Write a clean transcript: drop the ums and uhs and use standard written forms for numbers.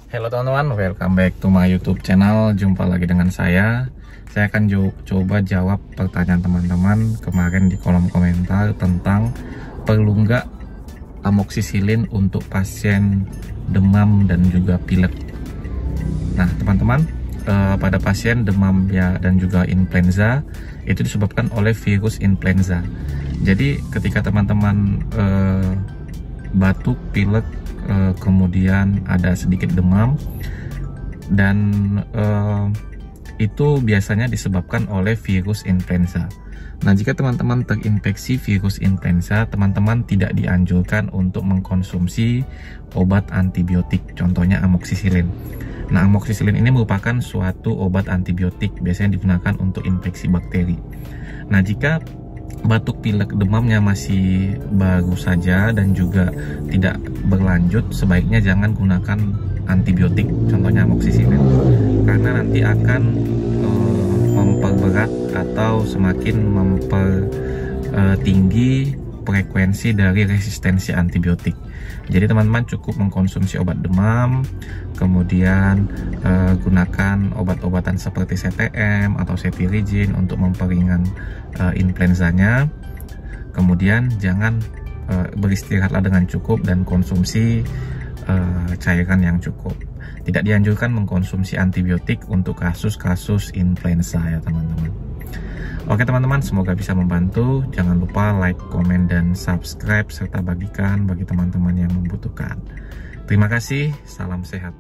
Halo teman-teman, welcome back to my YouTube channel. Jumpa lagi dengan saya. Saya akan coba jawab pertanyaan teman-teman kemarin di kolom komentar tentang perlu nggak amoksisilin untuk pasien demam dan juga pilek. Nah teman-teman, pada pasien demam ya dan juga influenza itu disebabkan oleh virus influenza. Jadi ketika teman-teman batuk, pilek, kemudian ada sedikit demam, dan itu biasanya disebabkan oleh virus influenza. Nah, jika teman-teman terinfeksi virus influenza, teman-teman tidak dianjurkan untuk mengkonsumsi obat antibiotik, contohnya amoksisilin. Nah, amoksisilin ini merupakan suatu obat antibiotik, biasanya digunakan untuk infeksi bakteri. Nah, jika batuk, pilek, demamnya masih baru saja dan juga tidak berlanjut, sebaiknya jangan gunakan antibiotik, contohnya amoksisilin, karena nanti akan memperberat atau semakin mempertinggi frekuensi dari resistensi antibiotik. Jadi teman-teman cukup mengkonsumsi obat demam, kemudian gunakan obat-obatan seperti CTM atau cetirizine untuk memperingan influenzanya. Kemudian jangan beristirahatlah dengan cukup dan konsumsi cairan yang cukup. Tidak dianjurkan mengkonsumsi antibiotik untuk kasus-kasus influenza ya teman-teman. Oke teman-teman, semoga bisa membantu. Jangan lupa like, komen, dan subscribe serta bagikan bagi teman-teman yang membutuhkan. Terima kasih, salam sehat.